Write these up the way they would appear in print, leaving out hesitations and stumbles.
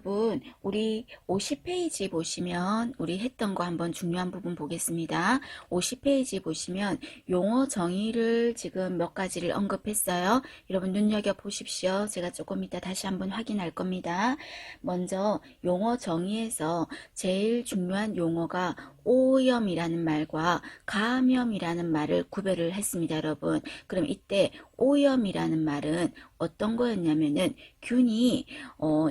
여러분, 우리 50페이지 보시면 우리 했던 거 한번 중요한 부분 보겠습니다. 50페이지 보시면 용어 정의를 지금 몇 가지를 언급했어요. 여러분 눈여겨보십시오. 제가 조금 이따 다시 한번 확인할 겁니다. 먼저 용어 정의에서 제일 중요한 용어가 오염이라는 말과 감염이라는 말을 구별을 했습니다, 여러분. 그럼 이때 오염이라는 말은 어떤 거였냐면은 균이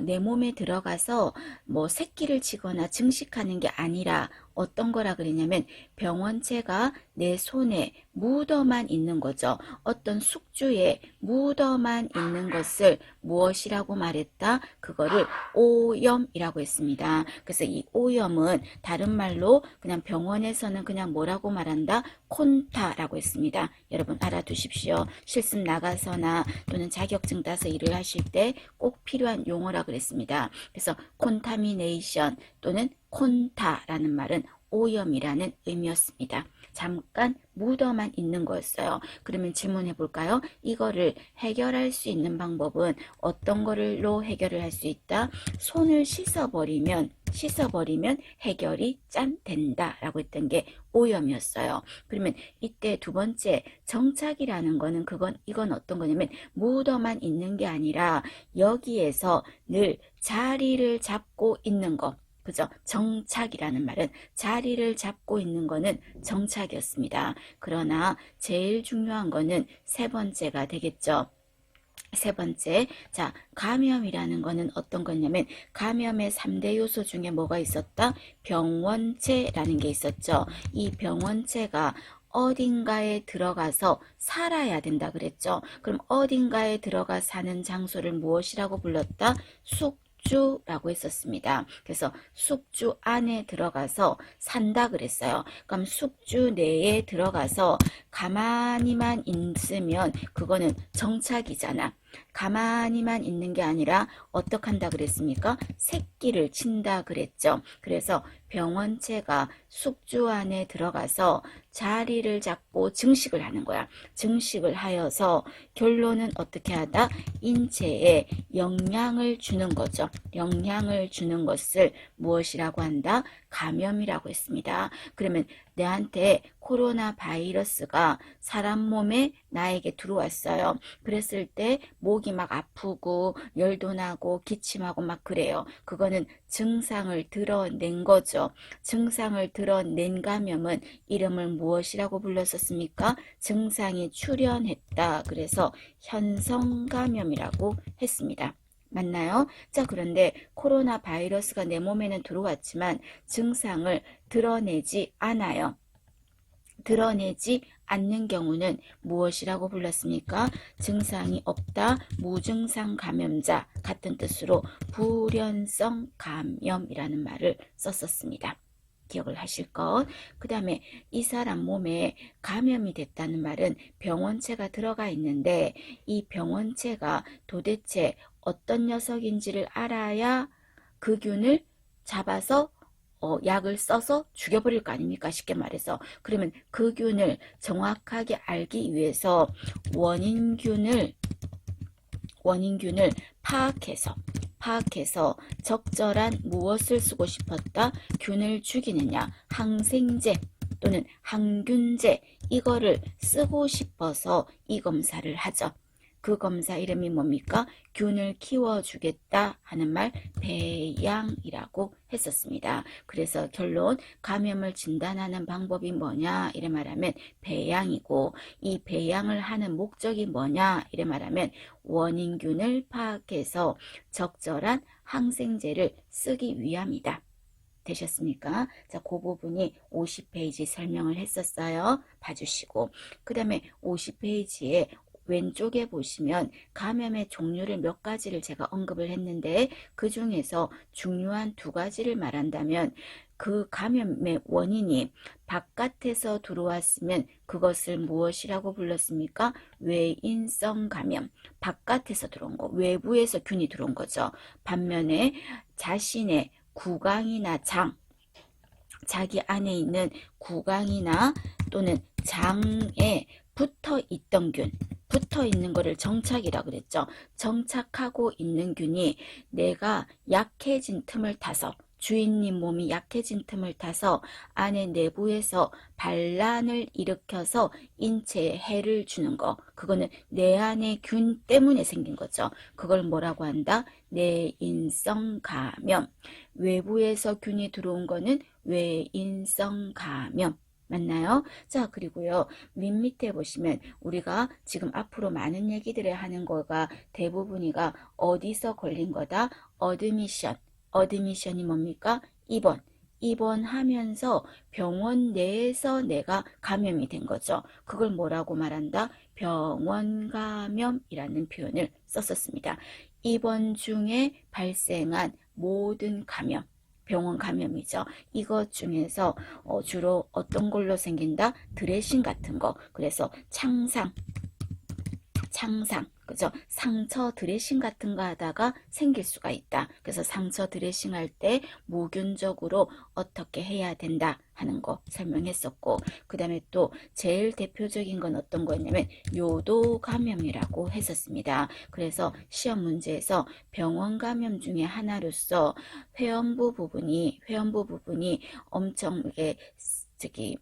내 몸에 들어가서 뭐 새끼를 치거나 증식하는 게 아니라 어떤 거라 그랬냐면 병원체가 내 손에 묻어만 있는 거죠. 어떤 숙주에 묻어만 있는 것을 무엇이라고 말했다? 그거를 오염이라고 했습니다. 그래서 이 오염은 다른 말로 그냥 병원에서는 그냥 뭐라고 말한다? 콘타라고 했습니다. 여러분 알아두십시오. 실습 나가서나 또는 자격증 따서 일을 하실 때 꼭 필요한 용어라 그랬습니다. 그래서 콘타미네이션 또는 콘타라는 말은 오염이라는 의미였습니다. 잠깐 묻어만 있는 거였어요. 그러면 질문해 볼까요? 이거를 해결할 수 있는 방법은 어떤 거로 해결을 할 수 있다? 손을 씻어버리면 해결이 짠 된다라고 했던 게 오염이었어요. 그러면 이때 두 번째 정착이라는 거는 이건 어떤 거냐면 묻어만 있는 게 아니라 여기에서 늘 자리를 잡고 있는 거. 그죠? 정착이라는 말은 자리를 잡고 있는 거는 정착이었습니다. 그러나 제일 중요한 거는 세 번째가 되겠죠. 세 번째, 자, 감염이라는 거는 어떤 거냐면 감염의 3대 요소 중에 뭐가 있었다? 병원체라는 게 있었죠. 이 병원체가 어딘가에 들어가서 살아야 된다 그랬죠. 그럼 어딘가에 들어가 사는 장소를 무엇이라고 불렀다? 숙주라고 했었습니다. 그래서 숙주 안에 들어가서 산다 그랬어요. 그럼 숙주 내에 들어가서 가만히만 있으면 그거는 정착이잖아. 가만히만 있는 게 아니라 어떻게 한다 그랬습니까? 새끼를 친다 그랬죠. 그래서 병원체가 숙주 안에 들어가서 자리를 잡고 증식을 하는 거야. 증식을 하여서 결론은 어떻게 하다? 인체에 영향을 주는 거죠. 영향을 주는 것을 무엇이라고 한다? 감염이라고 했습니다. 그러면 내한테 코로나 바이러스가 사람 몸에 나에게 들어왔어요. 그랬을 때 목이 막 아프고 열도 나고 기침하고 막 그래요. 그거는 증상을 드러낸 거죠. 증상을 드러낸 감염은 이름을 무엇이라고 불렀었습니까? 증상이 출현했다. 그래서 현성감염이라고 했습니다. 맞나요? 자, 그런데 코로나 바이러스가 내 몸에는 들어왔지만 증상을 드러내지 않아요. 드러내지 않는 경우는 무엇이라고 불렀습니까? 증상이 없다, 무증상 감염자 같은 뜻으로 불연성 감염이라는 말을 썼었습니다. 기억을 하실 것. 그 다음에 이 사람 몸에 감염이 됐다는 말은 병원체가 들어가 있는데 이 병원체가 도대체 어떤 녀석인지를 알아야 그 균을 잡아서 약을 써서 죽여버릴 거 아닙니까? 쉽게 말해서. 그러면 그 균을 정확하게 알기 위해서 원인균을 파악해서 적절한 무엇을 쓰고 싶었다? 균을 죽이느냐? 항생제 또는 항균제 이거를 쓰고 싶어서 이 검사를 하죠. 그 검사 이름이 뭡니까? 균을 키워주겠다 하는 말 배양이라고 했었습니다. 그래서 결론 감염을 진단하는 방법이 뭐냐 이래 말하면 배양이고 이 배양을 하는 목적이 뭐냐 이래 말하면 원인균을 파악해서 적절한 항생제를 쓰기 위함이다. 되셨습니까? 자, 그 부분이 50페이지 설명을 했었어요. 봐주시고 그 다음에 50페이지에 왼쪽에 보시면 감염의 종류를 몇 가지를 제가 언급을 했는데 그 중에서 중요한 두 가지를 말한다면 그 감염의 원인이 바깥에서 들어왔으면 그것을 무엇이라고 불렀습니까? 외인성 감염. 바깥에서 들어온 거, 외부에서 균이 들어온 거죠. 반면에 자신의 구강이나 자기 안에 있는 구강이나 또는 장에 붙어 있던 균, 붙어 있는 거를 정착이라 그랬죠. 정착하고 있는 균이 내가 약해진 틈을 타서 주인님 몸이 약해진 틈을 타서 안에 내부에서 반란을 일으켜서 인체에 해를 주는 거. 그거는 내 안의 균 때문에 생긴 거죠. 그걸 뭐라고 한다? 내인성 감염. 외부에서 균이 들어온 거는 외인성 감염. 맞나요? 자, 그리고요, 밑에 보시면 우리가 지금 앞으로 많은 얘기들을 하는 거가 대부분이가 어디서 걸린 거다? 어드미션. 어드미션이 뭡니까? 입원. 입원하면서 병원 내에서 내가 감염이 된 거죠. 그걸 뭐라고 말한다? 병원 감염이라는 표현을 썼었습니다. 입원 중에 발생한 모든 감염. 병원 감염이죠. 이것 중에서 주로 어떤 걸로 생긴다? 드레싱 같은 거. 그래서 창상, 그죠? 상처 드레싱 같은 거 하다가 생길 수가 있다. 그래서 상처 드레싱 할 때 무균적으로 어떻게 해야 된다 하는 거 설명했었고, 그 다음에 또 제일 대표적인 건 어떤 거였냐면 요도 감염이라고 했었습니다. 그래서 시험 문제에서 병원 감염 중에 하나로서 회원부 부분이 엄청 이게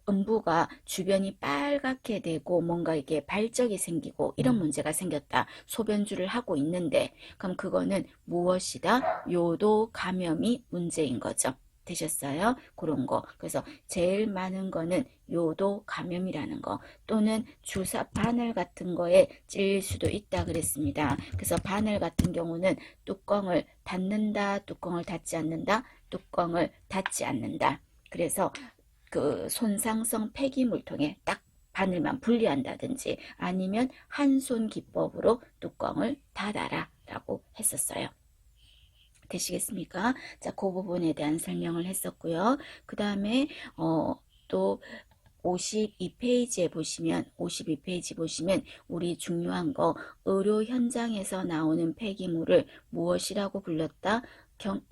음부가 주변이 빨갛게 되고 뭔가 이게 발적이 생기고 이런 문제가 생겼다. 소변주를 하고 있는데, 그럼 그거는 무엇이다? 요도 감염이 문제인 거죠. 되셨어요? 그런 거. 그래서 제일 많은 거는 요도 감염이라는 거, 또는 주사 바늘 같은 거에 찔릴 수도 있다 그랬습니다. 그래서 바늘 같은 경우는 뚜껑을 닫는다, 뚜껑을 닫지 않는다, 뚜껑을 닫지 않는다. 그래서 그 손상성 폐기물통에 딱 바늘만 분리한다든지 아니면 한 손 기법으로 뚜껑을 닫아라 라고 했었어요. 되시겠습니까? 자, 그 부분에 대한 설명을 했었고요. 그 다음에 또 52페이지에 보시면 52페이지 보시면 우리 중요한 거, 의료 현장에서 나오는 폐기물을 무엇이라고 불렀다?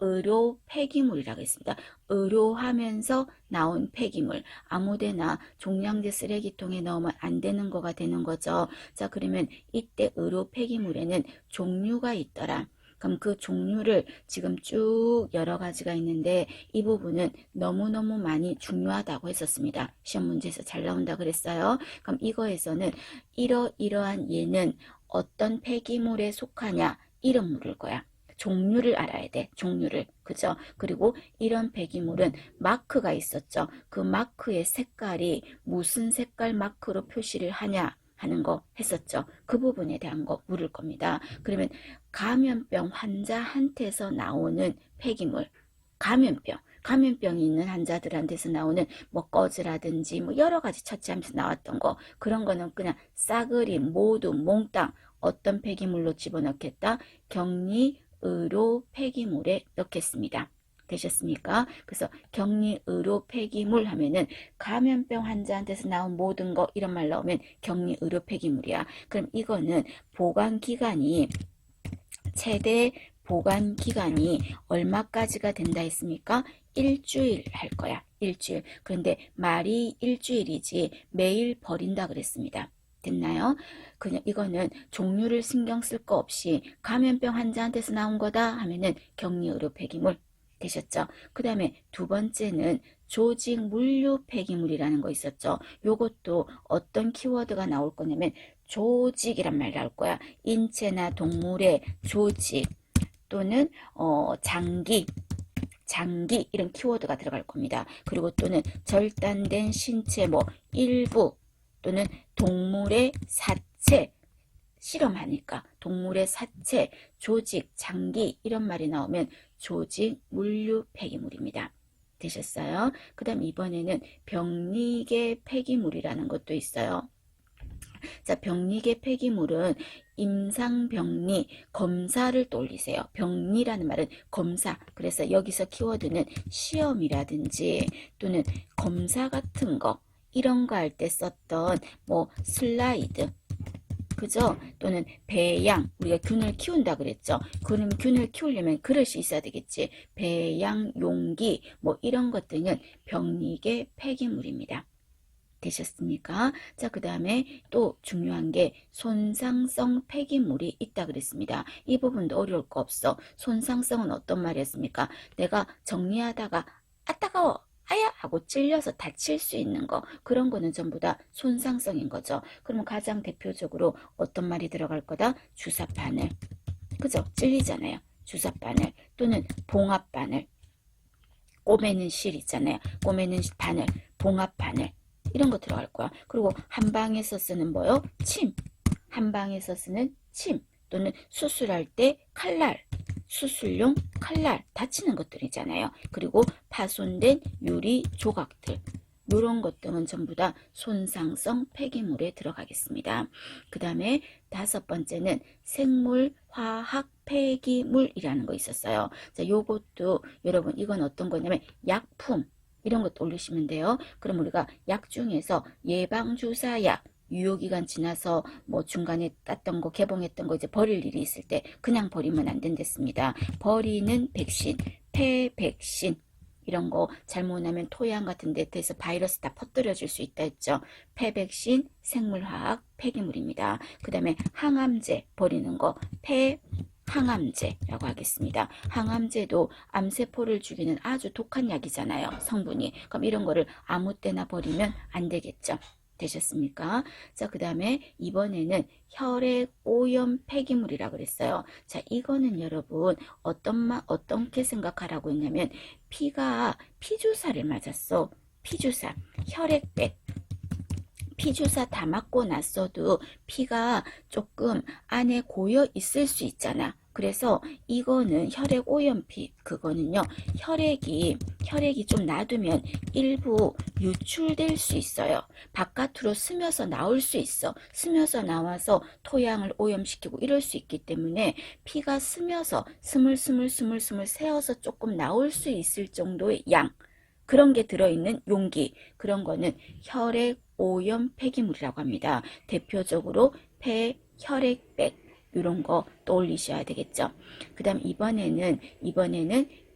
의료 폐기물이라고 했습니다. 의료하면서 나온 폐기물, 아무데나 종량제 쓰레기통에 넣으면 안 되는 거가 되는 거죠. 자, 그러면 이때 의료 폐기물에는 종류가 있더라. 그럼 그 종류를 지금 쭉 여러 가지가 있는데 이 부분은 너무너무 많이 중요하다고 했었습니다. 시험 문제에서 잘 나온다 그랬어요. 그럼 이거에서는 이러이러한 얘는 어떤 폐기물에 속하냐, 이름 물을 거야. 종류를 알아야 돼. 종류를. 그죠? 그리고 이런 폐기물은 마크가 있었죠. 그 마크의 색깔이 무슨 색깔 마크로 표시를 하냐 하는 거 했었죠. 그 부분에 대한 거 물을 겁니다. 그러면 감염병 환자한테서 나오는 폐기물, 감염병이 있는 환자들한테서 나오는 뭐 꺼즈라든지 뭐 여러 가지 처치하면서 나왔던 거, 그런 거는 그냥 싸그리 모두 몽땅 어떤 폐기물로 집어넣겠다? 격리 의료 폐기물에 넣겠습니다. 되셨습니까? 그래서 격리 의료 폐기물 하면은 감염병 환자한테서 나온 모든 거 이런 말 나오면 격리 의료 폐기물이야. 그럼 이거는 최대 보관 기간이 얼마까지가 된다 했습니까? 일주일 할 거야. 일주일. 그런데 말이 일주일이지 매일 버린다 그랬습니다. 됐나요? 그냥 이거는 종류를 신경 쓸 거 없이 감염병 환자한테서 나온 거다 하면은 격리 의료 폐기물. 되셨죠? 그 다음에 두 번째는 조직 물류 폐기물이라는 거 있었죠. 요것도 어떤 키워드가 나올 거냐면 조직이란 말 나올 거야. 인체나 동물의 조직 또는 장기 이런 키워드가 들어갈 겁니다. 그리고 또는 절단된 신체 뭐 일부 또는 동물의 사체, 실험하니까 동물의 사체, 조직, 장기 이런 말이 나오면 조직 물류 폐기물입니다. 되셨어요? 그 다음 이번에는 병리계 폐기물이라는 것도 있어요. 자, 병리계 폐기물은 임상병리, 검사를 떠올리세요. 병리라는 말은 검사. 그래서 여기서 키워드는 시험이라든지 또는 검사 같은 거, 이런 거 할 때 썼던 뭐 슬라이드, 그죠? 또는 배양, 우리가 균을 키운다 그랬죠. 그럼 균을 키우려면 그릇이 있어야 되겠지. 배양 용기 뭐 이런 것들은 병리계 폐기물입니다. 되셨습니까? 자, 그 다음에 또 중요한 게 손상성 폐기물이 있다 그랬습니다. 이 부분도 어려울 거 없어. 손상성은 어떤 말이었습니까? 내가 정리하다가 아 따가워 아야 하고 찔려서 다칠 수 있는 거, 그런 거는 전부 다 손상성인 거죠. 그러면 가장 대표적으로 어떤 말이 들어갈 거다? 주사바늘, 그죠? 찔리잖아요. 주사바늘 또는 봉합바늘, 꼬매는 실 있잖아요. 꼬매는 바늘, 봉합바늘, 이런 거 들어갈 거야. 그리고 한방에서 쓰는 뭐요? 침. 한방에서 쓰는 침 또는 수술할 때 칼날, 수술용 칼날, 다치는 것들이잖아요. 그리고 파손된 유리 조각들, 이런 것들은 전부 다 손상성 폐기물에 들어가겠습니다. 그 다음에 5번째는 생물 화학 폐기물이라는 거 있었어요. 자, 요것도 여러분 이건 어떤 거냐면 약품, 이런 것도 올리시면 돼요. 그럼 우리가 약 중에서 예방주사약, 유효기간 지나서 뭐 중간에 땄던 거, 개봉했던 거 이제 버릴 일이 있을 때 그냥 버리면 안 된댔습니다. 버리는 백신, 폐백신, 이런 거 잘못하면 토양 같은 데에서 바이러스 다 퍼뜨려 줄 수 있다 했죠. 폐백신, 생물화학 폐기물입니다. 그 다음에 항암제 버리는 거, 항암제라고 하겠습니다. 항암제도 암세포를 죽이는 아주 독한 약이잖아요. 성분이. 그럼 이런 거를 아무 때나 버리면 안 되겠죠. 되셨습니까? 자, 그 다음에 이번에는 혈액 오염 폐기물이라고 그랬어요. 자, 이거는 여러분 어떻게 생각하라고 했냐면 피주사를 맞았어. 피주사, 혈액백. 피주사 다 맞고 났어도 피가 조금 안에 고여 있을 수 있잖아. 그래서 이거는 혈액 오염피, 그거는요, 혈액이 좀 놔두면 일부 유출될 수 있어요. 바깥으로 스며서 나올 수 있어. 스며서 나와서 토양을 오염시키고 이럴 수 있기 때문에 피가 스며서 스물스물 새어서 조금 나올 수 있을 정도의 양, 그런 게 들어있는 용기, 그런 거는 혈액 오염 폐기물이라고 합니다. 대표적으로 폐, 혈액백, 이런 거 떠올리셔야 되겠죠. 그 다음 이번에는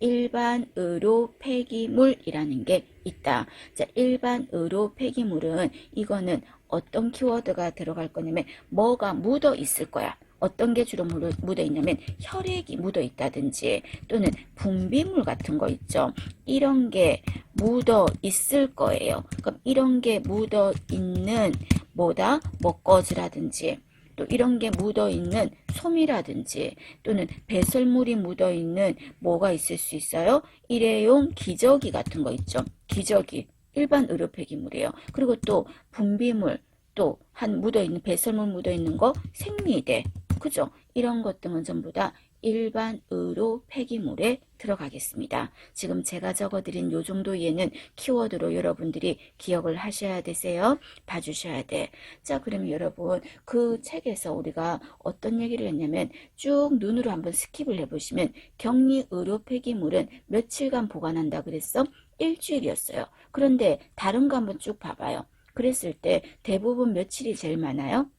일반 의료 폐기물이라는 게 있다. 자, 일반 의료 폐기물은 이거는 어떤 키워드가 들어갈 거냐면 뭐가 묻어 있을 거야. 어떤 게 주로 묻어 있냐면 혈액이 묻어 있다든지 또는 분비물 같은 거 있죠. 이런 게 묻어 있을 거예요. 그럼 이런 게 묻어 있는 뭐다? 먹거지라든지 또 이런 게 묻어 있는 솜이라든지 또는 배설물이 묻어 있는 뭐가 있을 수 있어요? 일회용 기저귀 같은 거 있죠. 기저귀. 일반 의료 폐기물이에요. 그리고 또 분비물, 또 한 묻어있는 배설물 묻어있는 거 생리대, 그죠? 이런 것들은 전부 다 일반 의료 폐기물에 들어가겠습니다. 지금 제가 적어드린 요 정도 예는 키워드로 여러분들이 기억을 하셔야 되세요. 봐주셔야 돼. 자, 그러면 여러분 그 책에서 우리가 어떤 얘기를 했냐면 쭉 눈으로 한번 스킵을 해보시면 격리 의료 폐기물은 며칠간 보관한다 그랬어? 일주일이었어요. 그런데 다른 거 한번 쭉 봐봐요. 그랬을 때 대부분 며칠이 제일 많아요?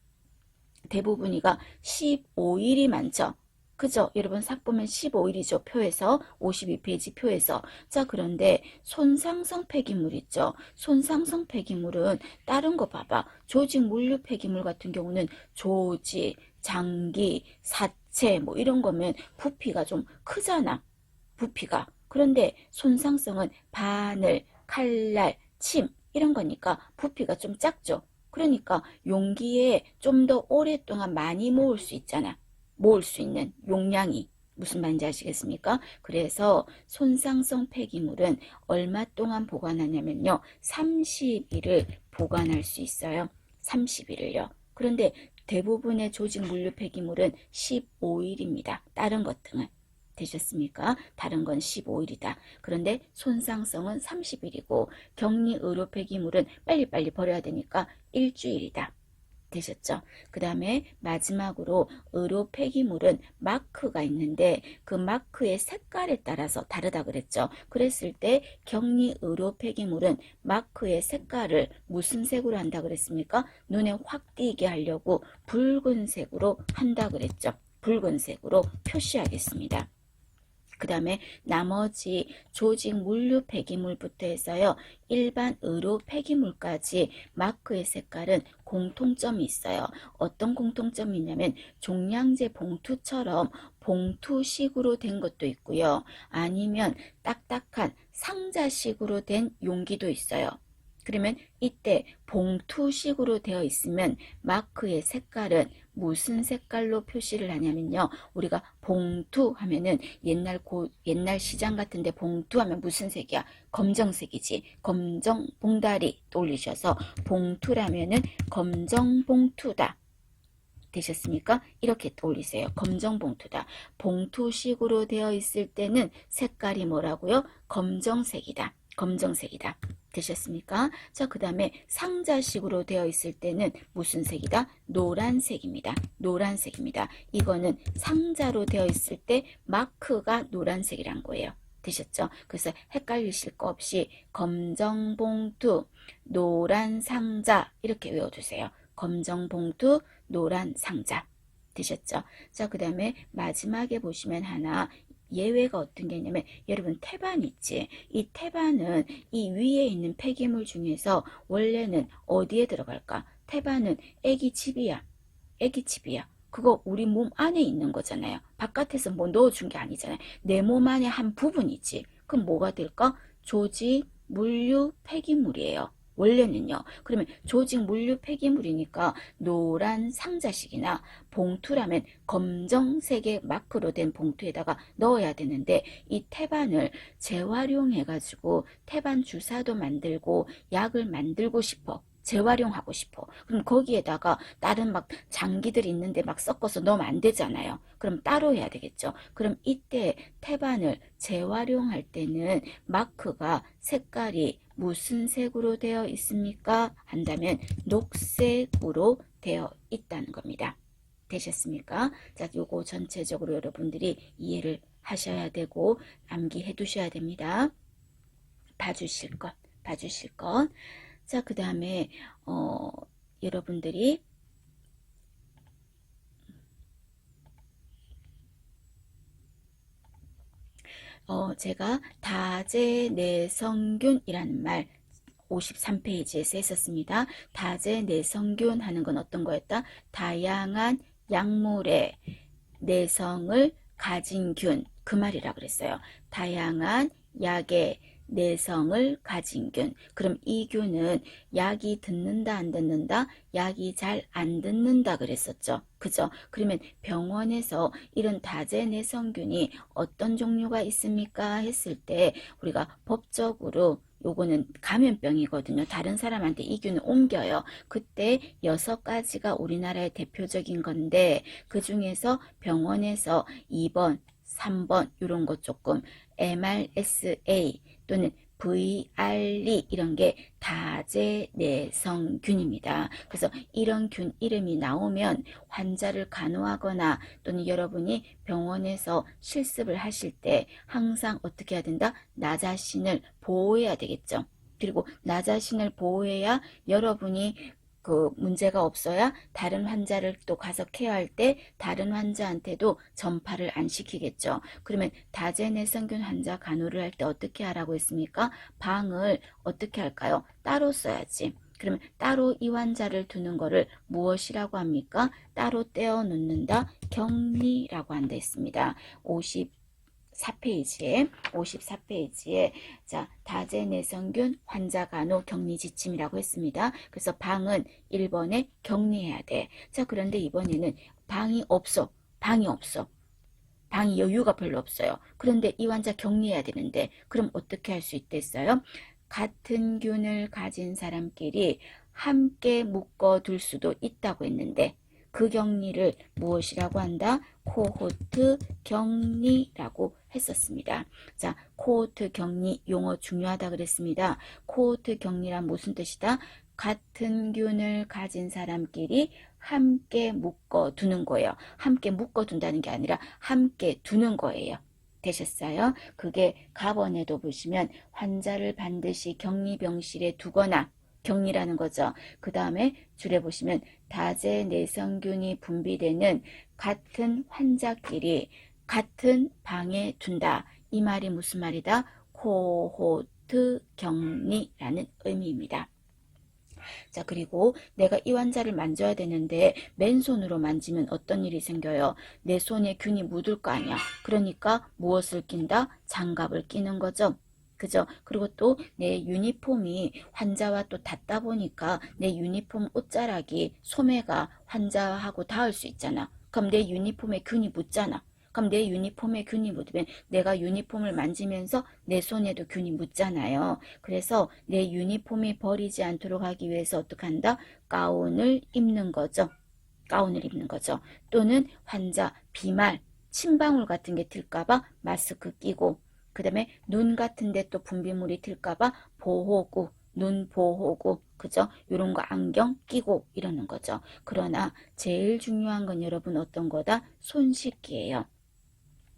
대부분이가 15일이 많죠. 그죠? 여러분 삭 보면 15일이죠. 표에서 52페이지 표에서. 자, 그런데 손상성 폐기물 있죠. 손상성 폐기물은 다른 거 봐봐. 조직 물류 폐기물 같은 경우는 조직, 장기, 사체 뭐 이런 거면 부피가 좀 크잖아. 부피가. 그런데 손상성은 바늘, 칼날, 침 이런 거니까 부피가 좀 작죠. 그러니까 용기에 좀 더 오랫동안 많이 모을 수 있잖아. 모을 수 있는 용량이. 무슨 말인지 아시겠습니까? 그래서 손상성 폐기물은 얼마 동안 보관하냐면요. 30일을 보관할 수 있어요. 30일을요. 그런데 대부분의 조직 물류 폐기물은 15일입니다. 다른 것 등은. 되셨습니까? 다른 건 15일이다. 그런데 손상성은 30일이고 격리 의료 폐기물은 빨리빨리 버려야 되니까 일주일이다. 되셨죠? 그 다음에 마지막으로 의료 폐기물은 마크가 있는데 그 마크의 색깔에 따라서 다르다 그랬죠. 그랬을 때 격리 의료 폐기물은 마크의 색깔을 무슨 색으로 한다 그랬습니까? 눈에 확 띄게 하려고 붉은색으로 한다 그랬죠. 붉은색으로 표시하겠습니다. 그 다음에 나머지 조직 물류 폐기물부터 해서요. 일반 의료 폐기물까지 마크의 색깔은 공통점이 있어요. 어떤 공통점이 있냐면 종량제 봉투처럼 봉투식으로 된 것도 있고요. 아니면 딱딱한 상자식으로 된 용기도 있어요. 그러면 이때 봉투식으로 되어 있으면 마크의 색깔은 무슨 색깔로 표시를 하냐면요. 우리가 봉투 하면은 옛날 시장 같은데 봉투 하면 무슨 색이야? 검정색이지. 검정 봉다리 떠올리셔서 봉투라면은 검정 봉투다. 되셨습니까? 이렇게 떠올리세요. 검정 봉투다. 봉투식으로 되어 있을 때는 색깔이 뭐라고요? 검정색이다. 검정색이다. 되셨습니까? 자, 그 다음에 상자식으로 되어 있을 때는 무슨 색이다? 노란색입니다. 노란색입니다. 이거는 상자로 되어 있을 때 마크가 노란색이란 거예요. 되셨죠? 그래서 헷갈리실 거 없이 검정 봉투, 노란 상자 이렇게 외워두세요. 검정 봉투, 노란 상자. 되셨죠? 자, 그 다음에 마지막에 보시면 하나 예외가 어떤 게 있냐면 여러분 태반 있지? 이 태반은 이 위에 있는 폐기물 중에서 원래는 어디에 들어갈까? 태반은 애기 칩이야. 애기 칩이야. 그거 우리 몸 안에 있는 거잖아요. 바깥에서 뭐 넣어준 게 아니잖아요. 내 몸 안에 한 부분이지. 그럼 뭐가 될까? 조직, 물류, 폐기물이에요. 원래는요. 그러면 조직 물류 폐기물이니까 노란 상자식이나 봉투라면 검정색의 마크로 된 봉투에다가 넣어야 되는데 이 태반을 재활용해가지고 태반 주사도 만들고 약을 만들고 싶어. 재활용하고 싶어. 그럼 거기에다가 다른 막 장기들 있는데 막 섞어서 넣으면 안 되잖아요. 그럼 따로 해야 되겠죠. 그럼 이때 태반을 재활용할 때는 마크가 색깔이 무슨 색으로 되어 있습니까? 한다면 녹색으로 되어 있다는 겁니다. 되셨습니까? 자, 요거 전체적으로 여러분들이 이해를 하셔야 되고 암기해 두셔야 됩니다. 봐주실 것. 자, 그 다음에 여러분들이 제가 다제내성균이라는 말 53페이지에서 했었습니다. 다제내성균 하는 건 어떤 거였다? 다양한 약물의 내성을 가진 균, 그 말이라 그랬어요. 다양한 약의 내성을 가진 균. 그럼 이 균은 약이 듣는다 안 듣는다? 약이 잘 안 듣는다 그랬었죠. 그죠? 그러면 병원에서 이런 다제내성균이 어떤 종류가 있습니까? 했을 때 우리가 법적으로 요거는 감염병이거든요. 다른 사람한테 이 균을 옮겨요. 그때 6가지가 우리나라의 대표적인 건데 그 중에서 병원에서 2번, 3번 이런 거 조금 MRSA 또는 VRE 이런 게 다제내성균입니다. 그래서 이런 균 이름이 나오면 환자를 간호하거나 또는 여러분이 병원에서 실습을 하실 때 항상 어떻게 해야 된다? 나 자신을 보호해야 되겠죠. 그리고 나 자신을 보호해야 여러분이 그 문제가 없어야 다른 환자를 또 가서 케어할 때 다른 환자한테도 전파를 안 시키겠죠. 그러면 다제내성균 환자 간호를 할 때 어떻게 하라고 했습니까? 방을 어떻게 할까요? 따로 써야지. 그러면 따로 이 환자를 두는 거를 무엇이라고 합니까? 따로 떼어 놓는다. 격리라고 한다 했습니다. 54페이지에 자, 다제내성균 환자 간호 격리 지침이라고 했습니다. 그래서 방은 1번에 격리해야 돼. 자, 그런데 이번에는 방이 없어. 방이 여유가 별로 없어요. 그런데 이 환자 격리해야 되는데 그럼 어떻게 할 수 있겠어요? 같은 균을 가진 사람끼리 함께 묶어둘 수도 있다고 했는데 그 격리를 무엇이라고 한다? 코호트 격리라고 했었습니다. 자, 코호트 격리 용어 중요하다 그랬습니다. 코호트 격리란 무슨 뜻이다? 같은 균을 가진 사람끼리 함께 묶어두는 거예요. 함께 묶어둔다는 게 아니라 함께 두는 거예요. 되셨어요? 그게 가번에도 보시면 환자를 반드시 격리병실에 두거나 격리라는 거죠. 그 다음에 줄에 보시면 다제내성균이 분비되는 같은 환자끼리 같은 방에 둔다. 이 말이 무슨 말이다? 코호트 격리라는 의미입니다. 자, 그리고 내가 이 환자를 만져야 되는데 맨손으로 만지면 어떤 일이 생겨요? 내 손에 균이 묻을 거 아니야. 그러니까 무엇을 낀다? 장갑을 끼는 거죠. 그죠? 그리고 또 내 유니폼이 환자와 또 닿다 보니까 내 유니폼 옷자락이 소매가 환자하고 닿을 수 있잖아. 그럼 내 유니폼에 균이 묻잖아. 그럼 내 유니폼에 균이 묻으면 내가 유니폼을 만지면서 내 손에도 균이 묻잖아요. 그래서 내 유니폼이 버리지 않도록 하기 위해서 어떻게 한다? 가운을 입는 거죠. 가운을 입는 거죠. 또는 환자 비말, 침방울 같은 게 들까봐 마스크 끼고, 그 다음에 눈 같은 데 또 분비물이 들까봐 보호구, 눈 보호구, 그죠? 요런 거 안경 끼고 이러는 거죠. 그러나 제일 중요한 건 여러분 어떤 거다? 손 씻기예요.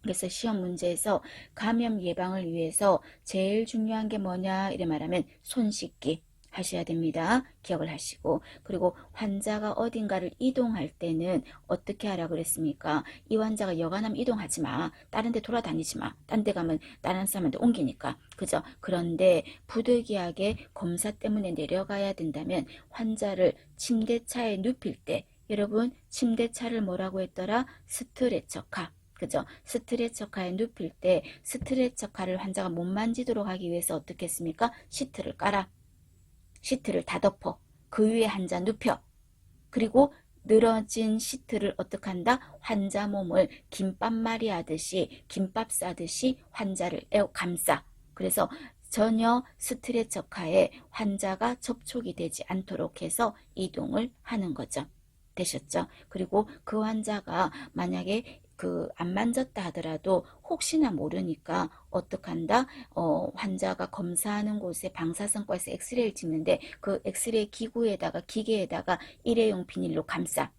그래서 시험 문제에서 감염 예방을 위해서 제일 중요한 게 뭐냐 이래 말하면 손 씻기 하셔야 됩니다. 기억을 하시고, 그리고 환자가 어딘가를 이동할 때는 어떻게 하라 그랬습니까? 이 환자가 여간하면 이동하지 마. 다른 데 돌아다니지 마. 딴 데 가면 다른 사람한테 옮기니까. 그죠? 그런데 부득이하게 검사 때문에 내려가야 된다면 환자를 침대차에 눕힐 때, 여러분 침대차를 뭐라고 했더라? 스트레처카. 그죠? 스트레처카에 눕힐 때 스트레처카를 환자가 못 만지도록 하기 위해서 어떻게 했습니까? 시트를 깔아. 시트를 다 덮어. 그 위에 환자 눕혀. 그리고 늘어진 시트를 어떻게 한다? 환자 몸을 김밥말이 하듯이, 김밥 싸듯이 환자를 감싸. 그래서 전혀 스트레처카에 환자가 접촉이 되지 않도록 해서 이동을 하는 거죠. 되셨죠? 그리고 그 환자가 만약에 안 만졌다 하더라도 혹시나 모르니까 어떡한다? 환자가 검사하는 곳에 방사선과에서 엑스레이를 찍는데 그 엑스레이 기계에다가 일회용 비닐로 감싸.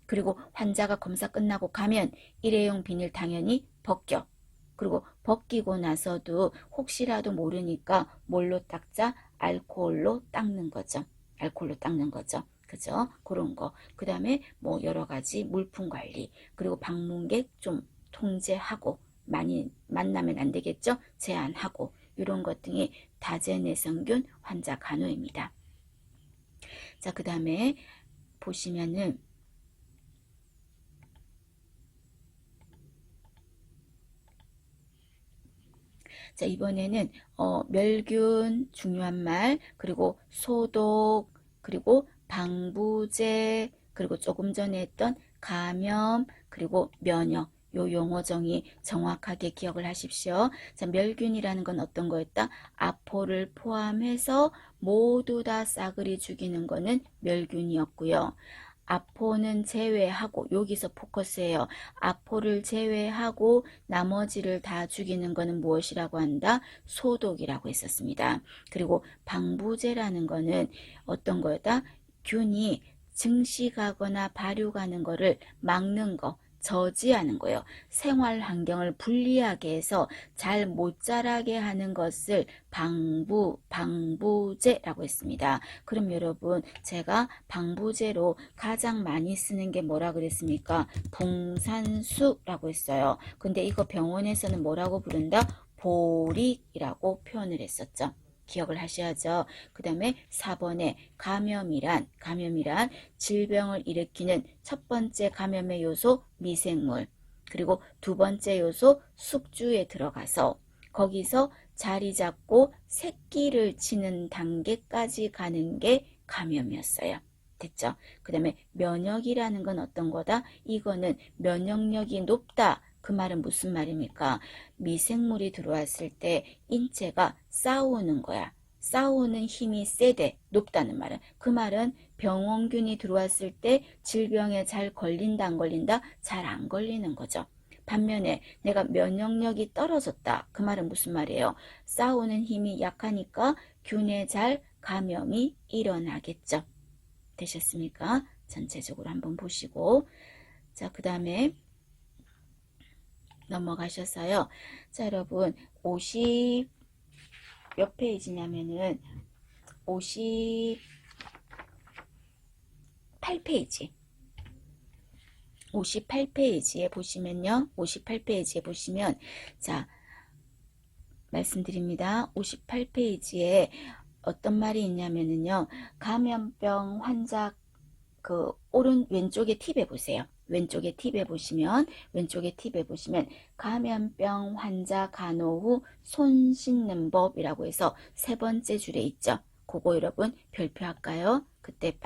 그리고 환자가 검사 끝나고 가면 일회용 비닐 당연히 벗겨. 그리고 벗기고 나서도 혹시라도 모르니까 뭘로 닦자? 알코올로 닦는 거죠. 알코올로 닦는 거죠. 그죠? 그런 거. 그 다음에 뭐 여러 가지 물품 관리, 그리고 방문객 좀 통제하고, 많이 만나면 안 되겠죠? 제한하고, 이런 것 등이 다제내성균 환자 간호입니다. 자, 그 다음에 보시면은 자, 이번에는 멸균 중요한 말, 그리고 소독, 그리고 방부제, 그리고 조금 전에 했던 감염, 그리고 면역, 요 용어 정의 정확하게 기억을 하십시오. 자, 멸균이라는 건 어떤 거였다? 아포를 포함해서 모두 다 싸그리 죽이는 거는 멸균이었고요. 아포는 제외하고, 여기서 포커스해요. 아포를 제외하고 나머지를 다 죽이는 것은 무엇이라고 한다? 소독이라고 했었습니다. 그리고 방부제라는 것은 어떤 거다? 균이 증식하거나 발육하는 것을 막는 거, 저지하는 거예요. 생활 환경을 불리하게 해서 잘 못 자라게 하는 것을 방부제라고 했습니다. 그럼 여러분, 제가 방부제로 가장 많이 쓰는 게 뭐라 그랬습니까? 붕산수라고 했어요. 근데 이거 병원에서는 뭐라고 부른다? 보릭이라고 표현을 했었죠. 기억을 하셔야죠. 그 다음에 4번에 감염이란 질병을 일으키는 첫 번째 감염의 요소 미생물, 그리고 두 번째 요소 숙주에 들어가서 거기서 자리 잡고 새끼를 치는 단계까지 가는 게 감염이었어요. 됐죠? 그 다음에 면역이라는 건 어떤 거다? 이거는 면역력이 높다. 그 말은 무슨 말입니까? 미생물이 들어왔을 때 인체가 싸우는 거야. 싸우는 힘이 세대, 높다는 말은. 그 말은 병원균이 들어왔을 때 질병에 잘 걸린다, 안 걸린다? 잘 안 걸리는 거죠. 반면에 내가 면역력이 떨어졌다. 그 말은 무슨 말이에요? 싸우는 힘이 약하니까 균에 잘 감염이 일어나겠죠. 되셨습니까? 전체적으로 한번 보시고. 자, 그 다음에 넘어가셔서요. 자, 여러분 50 몇 페이지냐면은 58페이지 58페이지에 보시면요. 58페이지에 보시면 자, 말씀드립니다. 58페이지에 어떤 말이 있냐면은요. 감염병 환자 오른 왼쪽에 팁에 보세요. 왼쪽에 팁에 보시면 감염병 환자 간호 후 손 씻는 법이라고 해서 세 번째 줄에 있죠. 그거 여러분 별표할까요? 그때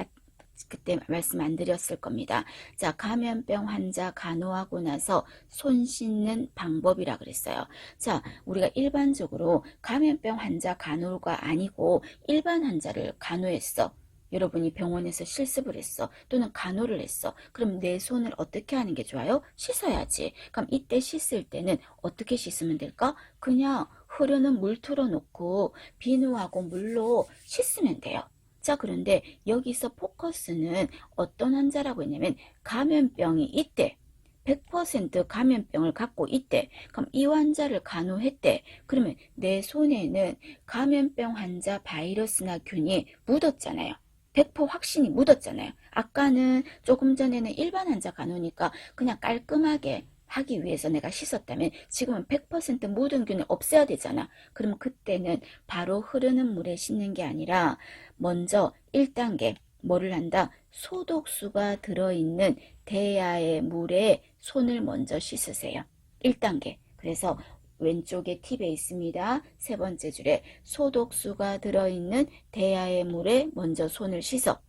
말씀 안 드렸을 겁니다. 자, 감염병 환자 간호하고 나서 손 씻는 방법이라 그랬어요. 자, 우리가 일반적으로 감염병 환자 간호가 아니고 일반 환자를 간호했어. 여러분이 병원에서 실습을 했어. 또는 간호를 했어. 그럼 내 손을 어떻게 하는 게 좋아요? 씻어야지. 그럼 이때 씻을 때는 어떻게 씻으면 될까? 그냥 흐르는 물 틀어놓고 비누하고 물로 씻으면 돼요. 자, 그런데 여기서 포커스는 어떤 환자라고 했냐면 감염병이 있대. 100% 감염병을 갖고 있대. 그럼 이 환자를 간호했대. 그러면 내 손에는 감염병 환자 바이러스나 균이 묻었잖아요. 100% 확신이 묻었잖아요. 아까는 조금 전에는 일반 환자 간호니까 그냥 깔끔하게 하기 위해서 내가 씻었다면 지금은 100% 묻은 균을 없애야 되잖아. 그럼 그때는 바로 흐르는 물에 씻는 게 아니라 먼저 1단계 뭐를 한다? 소독수가 들어있는 대야의 물에 손을 먼저 씻으세요. 1단계. 그래서 왼쪽에 팁에 있습니다. 세 번째 줄에 소독수가 들어있는 대야의 물에 먼저 손을 씻어.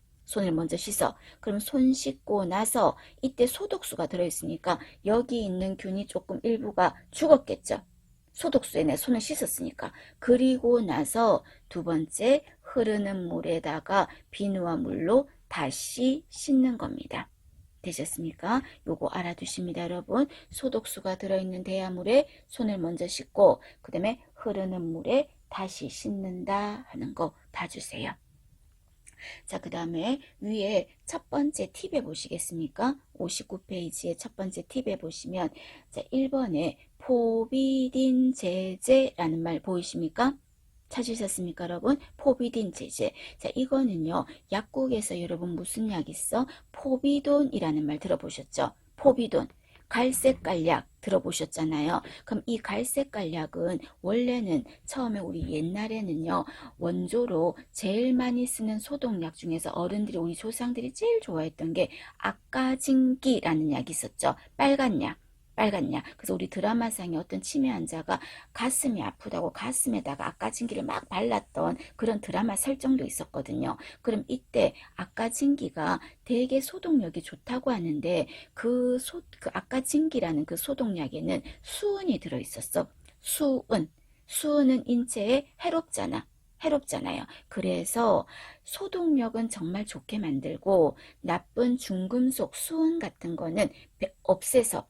그럼 손 씻고 나서 이때 소독수가 들어있으니까 여기 있는 균이 조금 일부가 죽었겠죠. 소독수에 내 손을 씻었으니까. 그리고 나서 두 번째 흐르는 물에다가 비누와 물로 다시 씻는 겁니다. 되셨습니까? 요거 알아두십니다, 여러분. 소독수가 들어있는 대야물에 손을 먼저 씻고 그 다음에 흐르는 물에 다시 씻는다 하는 거 봐주세요. 자, 그 다음에 위에 첫 번째 팁에 보시겠습니까? 59페이지의 첫 번째 팁에 보시면 자, 1번에 포비딘 제제라는 말 보이십니까? 찾으셨습니까, 여러분? 포비딘 제제. 자, 이거는요, 약국에서 여러분 무슨 약 있어? 포비돈이라는 말 들어보셨죠? 포비돈. 갈색깔약 들어보셨잖아요. 그럼 이 갈색깔약은 원래는 처음에 우리 옛날에는요, 원조로 제일 많이 쓰는 소독약 중에서 어른들이, 우리 조상들이 제일 좋아했던 게 아까진기라는 약이 있었죠. 빨간 약. 그래서 우리 드라마상에 어떤 치매 환자가 가슴이 아프다고 가슴에다가 아까진기를 막 발랐던 그런 드라마 설정도 있었거든요. 그럼 이때 아까진기가 되게 소독력이 좋다고 하는데 그 아까진기라는 그 소독약에는 수은이 들어있었어. 수은은 인체에 해롭잖아요. 그래서 소독력은 정말 좋게 만들고 나쁜 중금속, 수은 같은 거는 없애서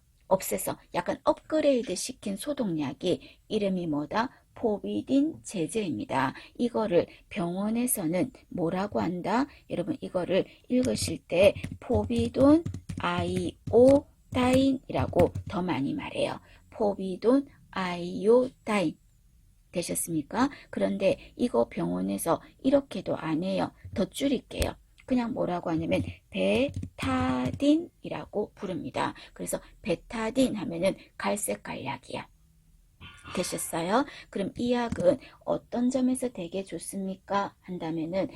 약간 업그레이드 시킨 소독약이 이름이 뭐다? 포비딘 제제입니다. 이거를 병원에서는 뭐라고 한다? 여러분 이거를 읽으실 때 포비돈 아이오다인이라고 더 많이 말해요. 포비돈 아이오다인. 되셨습니까? 그런데 이거 병원에서 이렇게도 안 해요. 더 줄일게요. 그냥 뭐라고 하냐면 베타딘이라고 부릅니다. 그래서 베타딘 하면은 갈색깔약이야. 되셨어요? 그럼 이 약은 어떤 점에서 되게 좋습니까? 한다면은